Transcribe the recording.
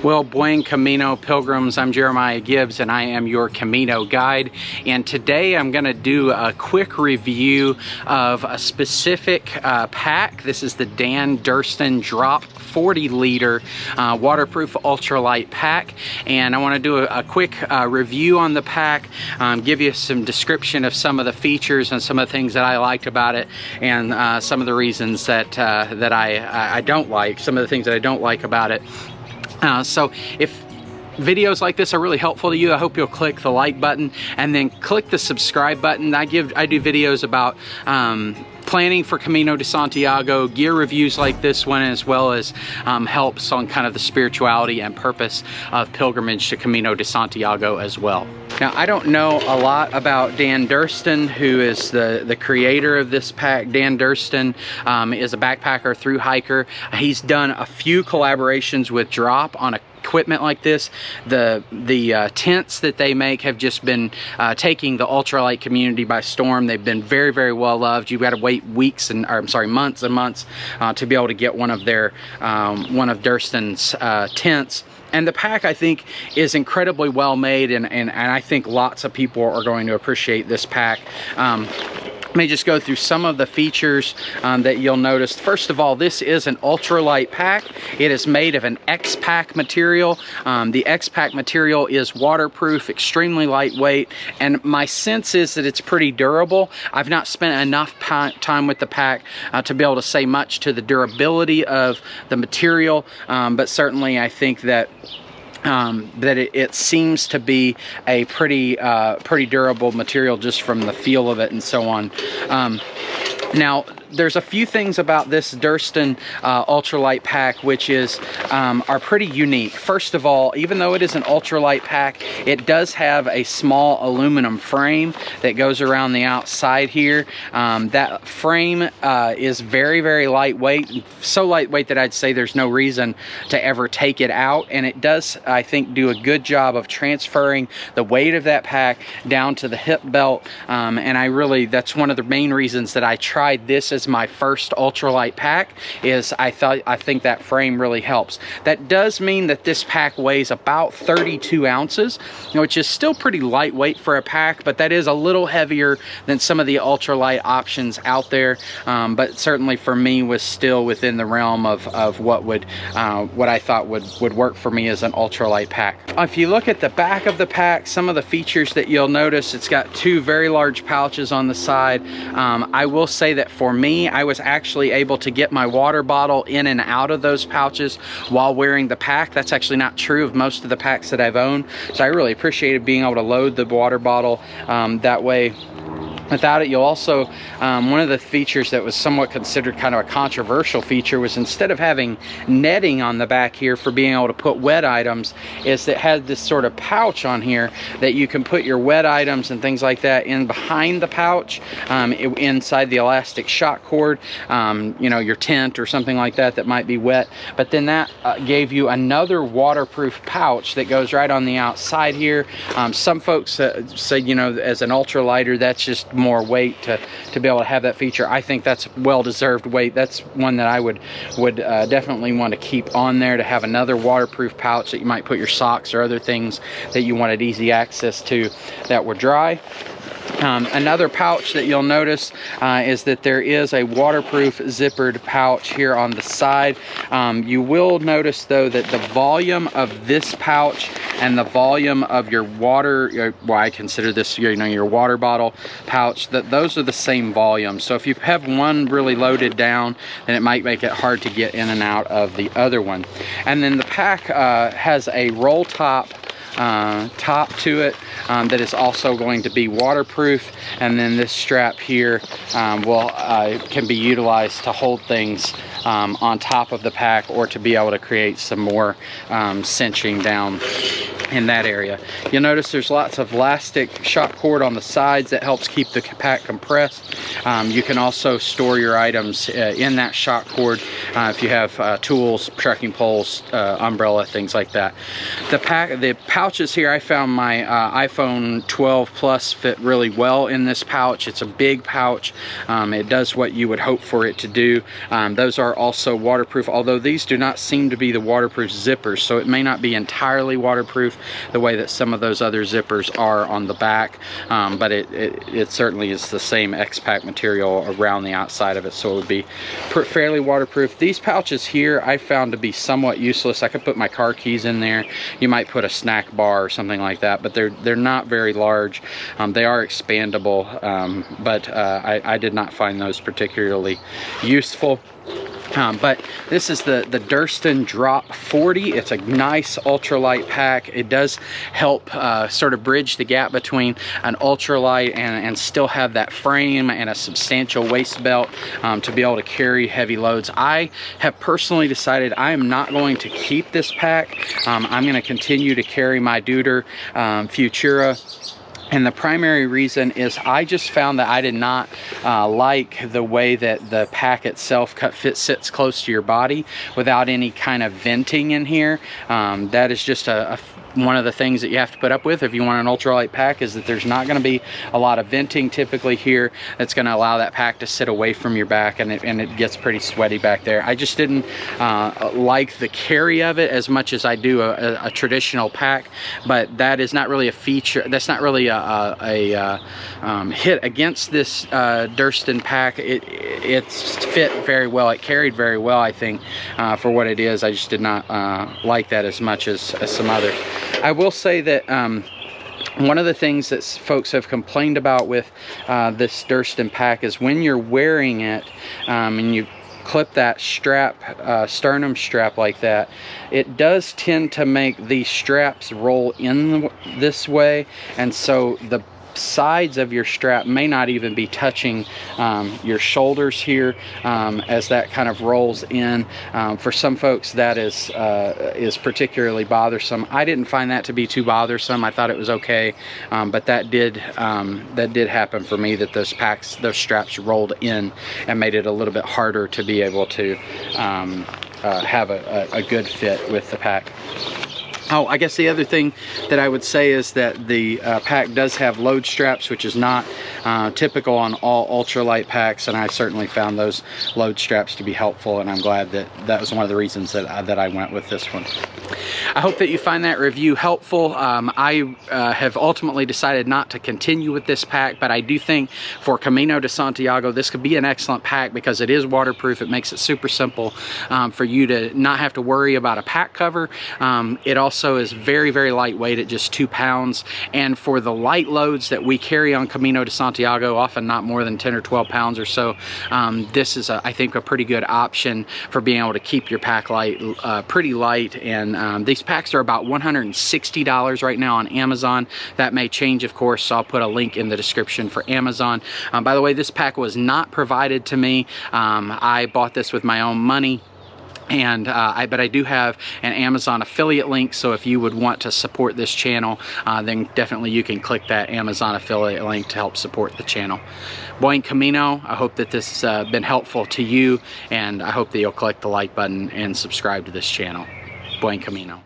Well, buen camino, pilgrims. I'm Jeremiah Gibbs and I am your Camino guide, and today I'm going to do a quick review of a specific pack. This is the Durston Drop 40 liter waterproof ultralight pack, and I want to do a quick review on the pack, give you some description of some of the features and some of the things that I liked about it, and some of the reasons that I don't like, some of the things that I don't like about it. So if videos like this are really helpful to you, I hope you'll click the like button and then click the subscribe button. I do videos about planning for Camino de Santiago, gear reviews like this one, as well as helps on kind of the spirituality and purpose of pilgrimage to Camino de Santiago as well. Now, I don't know a lot about Dan Durston, who is the creator of this pack. Dan Durston is a backpacker through hiker. He's done a few collaborations with Drop on equipment like this. The tents that they make have just been taking the ultralight community by storm. They've been very, very well loved. You've got to wait months and months to be able to get one of Durston's tents. And the pack, I think, is incredibly well made, and I think lots of people are going to appreciate this pack. Let me just go through some of the features that you'll notice. First of all, this is an ultralight pack. It is made of an X-Pack material. The X-Pack material is waterproof, extremely lightweight, and my sense is that it's pretty durable. I've not spent enough time with the pack to be able to say much to the durability of the material, but certainly I think that it seems to be a pretty durable material just from the feel of it and so on. Now, there's a few things about this Durston ultralight pack which are pretty unique. First of all, even though it is an ultralight pack, it does have a small aluminum frame that goes around the outside here. That frame is very, very lightweight, so lightweight that I'd say there's no reason to ever take it out, and it does, I think, do a good job of transferring the weight of that pack down to the hip belt, and that's one of the main reasons that I tried this as my first ultralight pack, is I think that frame really helps. That does mean that this pack weighs about 32 ounces, which is still pretty lightweight for a pack, but that is a little heavier than some of the ultralight options out there, but certainly for me was still within the realm of what I thought would work for me as an ultralight pack. If you look at the back of the pack, some of the features that you'll notice, it's got two very large pouches on the side. I will say that for me, I was actually able to get my water bottle in and out of those pouches while wearing the pack. That's actually not true of most of the packs that I've owned, so I really appreciated being able to load the water bottle that way. Without it, you'll also, one of the features that was somewhat considered kind of a controversial feature was, instead of having netting on the back here for being able to put wet items, is that it had this sort of pouch on here that you can put your wet items and things like that in behind the pouch, inside the elastic shock cord, you know, your tent or something like that might be wet. But then that gave you another waterproof pouch that goes right on the outside here. Some folks say, you know, as an ultralighter, that's just more weight to be able to have that feature. I think that's well-deserved weight. That's one that I would definitely want to keep on there, to have another waterproof pouch that you might put your socks or other things that you wanted easy access to that were dry. Another pouch that you'll notice is that there is a waterproof zippered pouch here on the side. You will notice though that the volume of this pouch and the volume of your water, well, I consider this, you know, your water bottle pouch, that those are the same volume. So if you have one really loaded down, then it might make it hard to get in and out of the other one. And then the pack has a roll top to it that is also going to be waterproof, and then this strap here can be utilized to hold things on top of the pack, or to be able to create some more cinching down in that area. You'll notice there's lots of elastic shock cord on the sides that helps keep the pack compressed. You can also store your items in that shock cord if you have tools, trekking poles, umbrella, things like that. The pouches here, I found my iPhone 12 Plus fit really well in this pouch. It's a big pouch. It does what you would hope for it to do. Those are also waterproof, although these do not seem to be the waterproof zippers, so it may not be entirely waterproof the way that some of those other zippers are on the back, but it certainly is the same X-Pack material around the outside of it, so it would be fairly waterproof. These pouches here I found to be somewhat useless. I could put my car keys in there. You might put a snack bar or something like that, but they're not very large. They are expandable, but I did not find those particularly useful. But this is the Durston Drop 40. It's a nice ultralight pack. It does help sort of bridge the gap between an ultralight and still have that frame and a substantial waist belt to be able to carry heavy loads. I have personally decided I am not going to keep this pack. I'm going to continue to carry my Deuter Futura. And the primary reason is I just found that I did not like the way that the pack itself sits close to your body without any kind of venting in here. That is just one of the things that you have to put up with if you want an ultralight pack, is that there's not going to be a lot of venting typically here that's going to allow that pack to sit away from your back, and it gets pretty sweaty back there. I just didn't like the carry of it as much as I do a traditional pack, but that is not really a feature. That's not really a hit against this Durston pack. It's fit very well. It carried very well, I think, for what it is. I just did not like that as much as some others. I will say that one of the things that folks have complained about with this Durston pack is when you're wearing it and you clip that strap, sternum strap like that, it does tend to make these straps roll in this way, and so the sides of your strap may not even be touching your shoulders here as that kind of rolls in. For some folks that is particularly bothersome. I didn't find that to be too bothersome. I thought it was okay, but that did happen for me, that those straps rolled in and made it a little bit harder to be able to have a good fit with the pack. Oh, I guess the other thing that I would say is that the pack does have load straps, which is not typical on all ultralight packs, and I certainly found those load straps to be helpful, and I'm glad that that was one of the reasons that I went with this one. I hope that you find that review helpful. I have ultimately decided not to continue with this pack, but I do think for Camino de Santiago, this could be an excellent pack because it is waterproof. It makes it super simple for you to not have to worry about a pack cover. It also is very, very lightweight at just 2 pounds, and for the light loads that we carry on Camino de Santiago, often not more than 10 or 12 pounds or so, this is I think a pretty good option for being able to keep your pack light pretty light. And these packs are about $160 right now on Amazon. That may change, of course, so I'll put a link in the description for Amazon. By the way, this pack was not provided to me. I bought this with my own money. And but I do have an Amazon affiliate link, so if you would want to support this channel, then definitely you can click that Amazon affiliate link to help support the channel. Buen Camino. I hope that this has been helpful to you, and I hope that you'll click the like button and subscribe to this channel. Buen Camino.